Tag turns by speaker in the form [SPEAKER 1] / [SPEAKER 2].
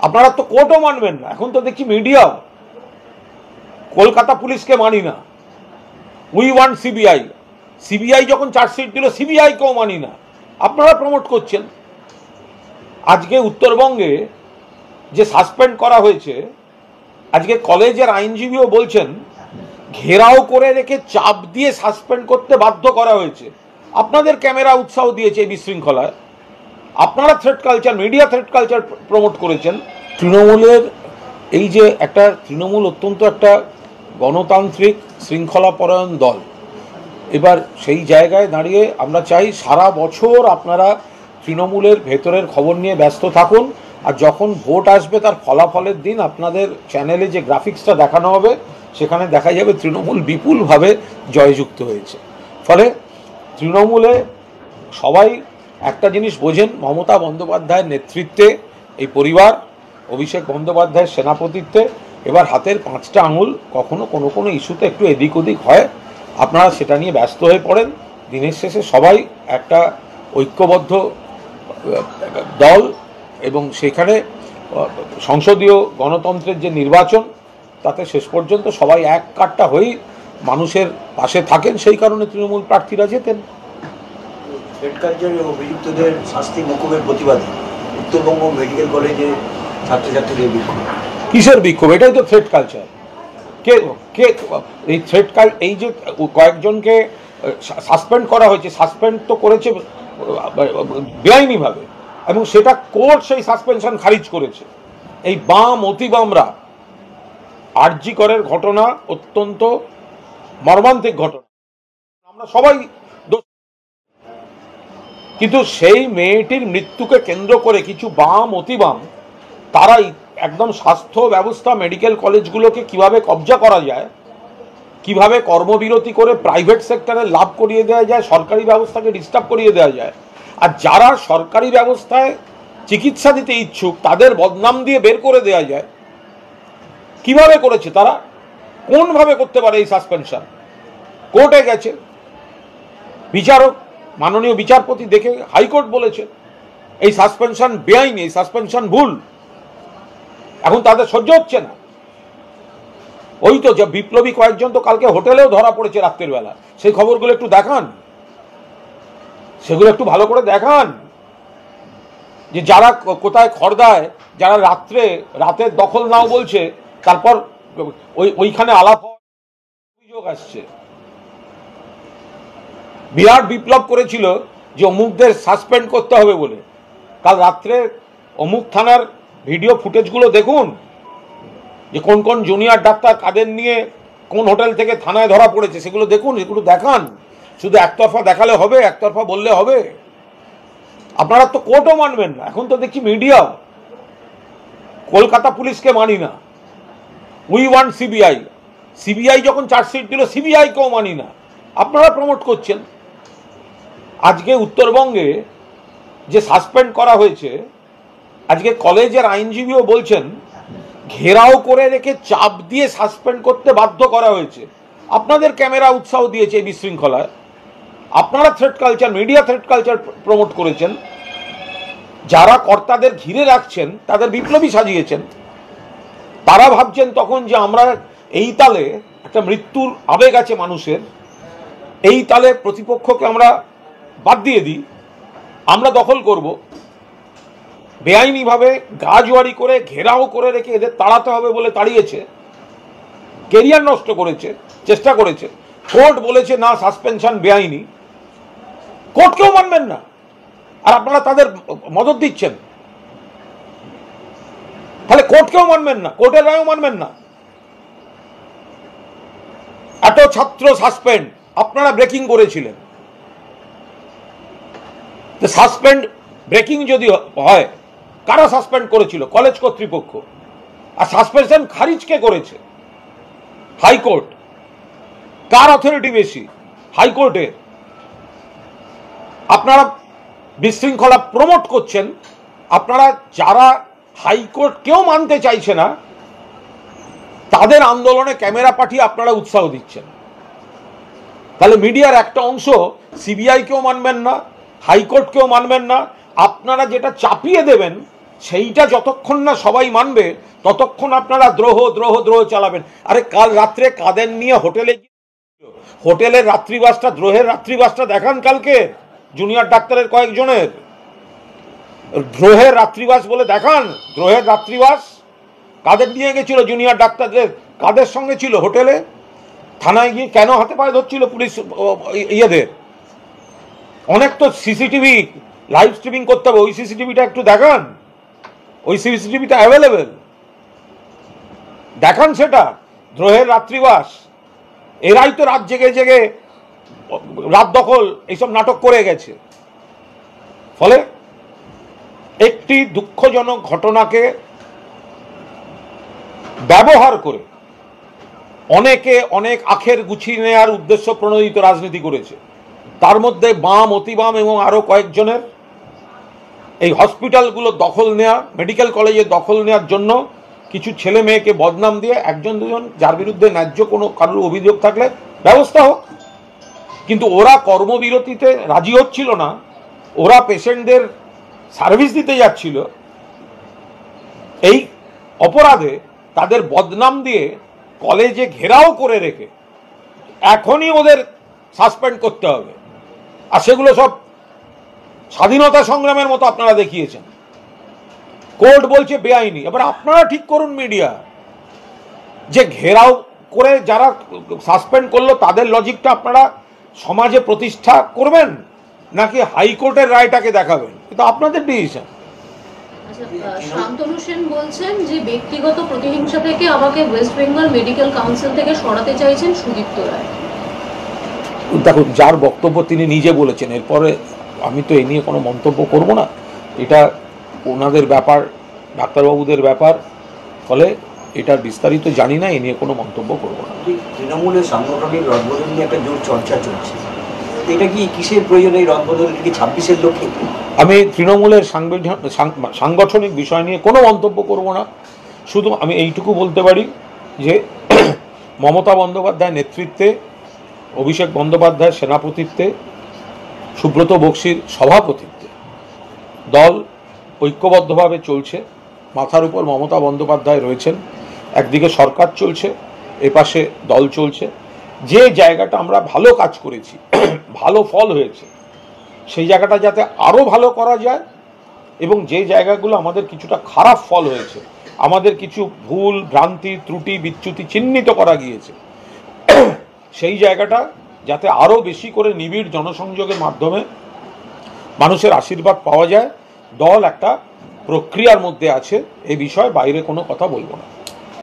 [SPEAKER 1] আপনারা তো কোর্টও মানবেন না, এখন তো দেখছি মিডিয়াও। কলকাতা পুলিশকে মানি না, উই ওয়ান্ট সিবিআই। সিবিআই যখন চার্জশিট দিল সিবিআই কেও মানি না, আপনারা প্রমোট করছেন। আজকে উত্তরবঙ্গে যে সাসপেন্ড করা হয়েছে, আজকে কলেজের আইনজীবীও বলছেন ঘেরাও করে রেখে চাপ দিয়ে সাসপেন্ড করতে বাধ্য করা হয়েছে। আপনাদের ক্যামেরা উৎসাহ দিয়েছে এই বিশৃঙ্খলায়, আপনারা threat culture, media threat culture promote করেছেন। তৃণমূলের এই যে একটা তৃণমূল অত্যন্ত একটা গণতান্ত্রিক শৃঙ্খলাপরায়ণ দল, এবার সেই জায়গায় দাঁড়িয়ে আমরা চাই সারা বছর আপনারা তৃণমূলের ভেতরের খবর নিয়ে ব্যস্ত থাকুন, আর যখন ভোট আসবে তার ফলাফলের দিন আপনাদের চ্যানেলে যে গ্রাফিক্সটা দেখানো হবে সেখানে দেখা যাবে তৃণমূল বিপুলভাবে জয়যুক্ত হয়েছে। ফলে তৃণমূলে সবাই একটা জিনিস বোঝেন, মমতা বন্দ্যোপাধ্যায়ের নেতৃত্বে এই পরিবার, অভিষেক বন্দ্যোপাধ্যায়ের সেনাপতিত্বে এবার হাতের 5টা আঙুল কখনো কোনো কোনো ইস্যুতে একটু এদিক ওদিক হয়, আপনারা সেটা নিয়ে ব্যস্ত হয়ে পড়েন। দিনের শেষে সবাই একটা ঐক্যবদ্ধ দল, এবং সেখানে সংসদীয় গণতন্ত্রের যে নির্বাচন তাতে শেষ পর্যন্ত সবাই এক কাট্টা হয়েই মানুষের পাশে থাকেন, সেই কারণে তৃণমূল প্রার্থীরা জেতেন।
[SPEAKER 2] থ্রেট কালচারের অভিযুক্তদের শাস্তি মকুবের প্রতিবাদে উত্তরবঙ্গ মেডিকেল কলেজে ছাত্রছাত্রীদের বিক্ষোভ।
[SPEAKER 1] কিসের বিক্ষোভ? এটাই তো থ্রেট কালচার। কে কে এই থ্রেট এই যে কয়েকজনকে সাসপেন্ড করা হয়েছে, সাসপেন্ড তো করেছে বেআইনিভাবে, এবং সেটা কোর্ট সেই সাসপেনশন খারিজ করেছে। এই বাম অতি বামরা আরজি করের ঘটনা অত্যন্ত মর্মান্তিক ঘটনা, আমরা সবাই, কিন্তু সেই মেয়েটির মৃত্যুকে কেন্দ্র করে কিছু বাম অতি বাম তারাই একদম স্বাস্থ্য ব্যবস্থা, মেডিকেল কলেজগুলোকে কিভাবে কবজা করা যায়, কিভাবে কর্মবিরতি করে প্রাইভেট সেক্টরে লাভ করিয়ে দেওয়া যায়, সরকারি ব্যবস্থাকে ডিস্টার্ব করিয়ে দেওয়া যায়, আর যারা সরকারি ব্যবস্থায় চিকিৎসা দিতে ইচ্ছুক তাদের বদনাম দিয়ে বের করে দেওয়া যায়, কিভাবে করেছে তারা, কোনভাবে করতে পারে এই সাসপেনশন? কোর্টে গেছে, বিচারক মাননীয় বিচারপতি দেখে হাইকোর্ট বলেছে এই সাসপেনশন বেআইনি, এই সাসপেনশন ভুল। এখন তাদের সহ্য হচ্ছে না। ওই তো যে বিপ্লবী কয়েকজন তো কালকে হোটেলেও ধরা পড়েছে রাত্রের বেলা, সেই খবরগুলো একটু দেখান, সেগুলো একটু ভালো করে দেখান, যে যারা কোথায় খড়দায়, যারা রাতের দখল নাও বলছে, তারপর ওইখানে আলাপ হওয়ার অভিযোগ আসছে। বিরাট বিপ্লব করেছিল যে অমুকদের সাসপেন্ড করতে হবে বলে। কাল রাত্রে অমুক থানার ভিডিও ফুটেজগুলো দেখুন, যে কোন কোন জুনিয়র ডাক্তার কাদের নিয়ে কোন হোটেল থেকে থানায় ধরা পড়েছে, সেগুলো দেখুন, এগুলো দেখান। শুধু একতরফা দেখালে হবে, একতরফা বললে হবে? আপনারা তো কোর্টও মানবেন না, এখন তো দেখছি মিডিয়াও। কলকাতা পুলিশকে মানি না, উই ওয়ান্ট সিবিআই। সিবিআই যখন চার্জশিট দিল সিবিআই কেও মানি না, আপনারা প্রমোট করছেন। আজকে উত্তরবঙ্গে যে সাসপেন্ড করা হয়েছে, আজকে কলেজের আইনজীবীও বলছেন ঘেরাও করে রেখে চাপ দিয়ে সাসপেন্ড করতে বাধ্য করা হয়েছে। আপনাদের ক্যামেরা উৎসাহ দিয়েছে এই বিশৃঙ্খলায়, আপনারা threat culture, media threat culture promote করেছেন। যারা কর্তাদের ঘিরে রাখছেন তাদের বিপ্লবী সাজিয়েছেন। তারা ভাবছেন তখন যে আমরা এই তালে, একটা মৃত্যুর আবেগ আছে মানুষের, এই তালে প্রতিপক্ষকে আমরা বাদ দিয়ে দিই, আমরা দখল করব। বেআইনিভাবে গাজওয়ারি করে ঘেরাও করে রেখে এদের তাড়াতে হবে বলে তাড়িয়েছে, কেরিয়ার নষ্ট করেছে, চেষ্টা করেছে। কোর্ট বলেছে না, সাসপেনশন বেআইনি, কোর্টকেও মানবেন না, আর আপনারা তাদের মদত দিচ্ছেন। তাহলে কোর্টকেও মানবেন না, কোর্টের রায়ও মানবেন না। এত ছাত্র সাসপেন্ড, আপনারা ব্রেকিং করেছিলেন। সাসপেন্ড ব্রেকিং যদি হয়, কারা সাসপেন্ড করেছিল? কলেজ কর্তৃপক্ষ। আর সাসপেনশন খারিজ কে করেছে? হাইকোর্ট। কার অথরিটি বেশি? হাইকোর্টের। আপনারা বিশৃঙ্খলা প্রমোট করছেন। আপনারা যারা হাইকোর্ট কেউ মানতে চাইছে না তাদের আন্দোলনে ক্যামেরা পাঠিয়ে আপনারা উৎসাহ দিচ্ছেন। তাহলে মিডিয়ার একটা অংশ সিবিআই কেও মানবেন না, হাইকোর্ট কেও মানবেন না। আপনারা যেটা চাপিয়ে দেবেন সেইটা যতক্ষণ না সবাই মানবে ততক্ষণ আপনারা দ্রোহ দ্রোহ দ্রোহ চালাবেন। আরে কাল রাত্রে কাদের নিয়ে হোটেলের রাত্রিবাসটা, দ্রোহের রাত্রিবাসটা দেখান কালকে জুনিয়র ডাক্তারের কয়েকজনের, দ্রোহের রাত্রিবাস বলে দেখান। দ্রোহের রাত্রিবাস কাদের নিয়ে গেছিল জুনিয়র ডাক্তারদের, কাদের সঙ্গে ছিল হোটেলে, থানায় গিয়ে কেন হাতে পায়ে ধরছিল পুলিশ ইয়েদের। অনেক তো সিসিটিভি লাইভ স্ট্রিমিং করতে হবে, ওই সিসিটিভিটা একটু দেখান, ওই সিসিটিভিটা অ্যাভেলেবেল, দেখান সেটা। দ্রোহের রাত্রিবাস, এরাই তো রাত জেগে জেগে রাত দখল এইসব নাটক করে গেছে। ফলে একটি দুঃখজনক ঘটনাকে ব্যবহার করে অনেকে অনেক আখের গুছিয়ে নেওয়ার উদ্দেশ্য প্রণোদিত রাজনীতি করেছে। তার মধ্যে বাম, অতি বাম এবং আরো কয়েকজনের এই হসপিটালগুলো দখল নেওয়া, মেডিকেল কলেজে দখল নেওয়ার জন্য কিছু ছেলে মেয়েকে বদনাম দিয়ে একজন দুজন যার বিরুদ্ধে ন্যায্য কোনো কারোর অভিযোগ থাকলে ব্যবস্থা হোক। কিন্তু ওরা কর্মবিরতিতে রাজি হচ্ছিল না, ওরা পেশেন্টদের সার্ভিস দিতে যাচ্ছিল। এই অপরাধে তাদের বদনাম দিয়ে কলেজে ঘেরাও করে রেখে এখনই ওদের সাসপেন্ড করতে হবে। আর সেগুলো সব স্বাধীনতা সংগ্রামের মতো আপনারা দেখিয়েছেন। কোর্ট বলছে বেআইনি। এবার আপনারা ঠিক করুন মিডিয়া, যে ঘেরাও করে যারা সাসপেন্ড করলো তাদের লজিকটা আপনারা সমাজে প্রতিষ্ঠা করবেন নাকি হাইকোর্টের রায়টাকে দেখাবেন, এটা আপনাদের ডিসিশন।
[SPEAKER 3] শান্তনু সেন বলছেন যে ব্যক্তিগত প্রতিহিংসা থেকে আমাকে ওয়েস্ট বেঙ্গল মেডিকেল কাউন্সিল থেকে সরাতে চাইছেন সুদীপ্ত রায়।
[SPEAKER 1] দেখুন, যার বক্তব্য তিনি নিজে বলেছেন, এরপরে আমি তো এই নিয়ে কোনো মন্তব্য করব না, এটা ওনাদের ব্যাপার, ডাক্তারবাবুদের ব্যাপার। ফলে এটার বিস্তারিত জানি না, এ নিয়ে কোনো মন্তব্য করব না।
[SPEAKER 2] তৃণমূলের সাংগঠনিক রদবদল নিয়ে একটা জোর চর্চা চলছে, এটা কি কিসের প্রয়োজনে এই রদবদল, কি 26-এর লক্ষ্যে?
[SPEAKER 1] আমি তৃণমূলের সাংগঠনিক বিষয় নিয়ে কোনো মন্তব্য করব না। শুধু আমি এইটুকু বলতে পারি যে মমতা বন্দ্যোপাধ্যায়ের নেতৃত্বে, অভিষেক বন্দ্যোপাধ্যায়ের সেনাপতিত্বে, সুব্রত বক্সির সভাপতিত্বে দল ঐক্যবদ্ধভাবে চলছে। মাথার উপর মমতা বন্দ্যোপাধ্যায় রয়েছেন, একদিকে সরকার চলছে, এপাশে দল চলছে। যে জায়গাটা আমরা ভালো কাজ করেছি, ভালো ফল হয়েছে, সেই জায়গাটা যাতে আরও ভালো করা যায়, এবং যে জায়গাগুলো আমাদের কিছুটা খারাপ ফল হয়েছে, আমাদের কিছু ভুল ভ্রান্তি ত্রুটি বিচ্যুতি চিহ্নিত করা গিয়েছে, সেই জায়গাটা যাতে আরও বেশি করে নিবিড় জনসংযোগের মাধ্যমে মানুষের আশীর্বাদ পাওয়া যায়। দল একটা প্রক্রিয়ার মধ্যে আছে, এ বিষয়ে বাইরে কোনো কথা বলবো না।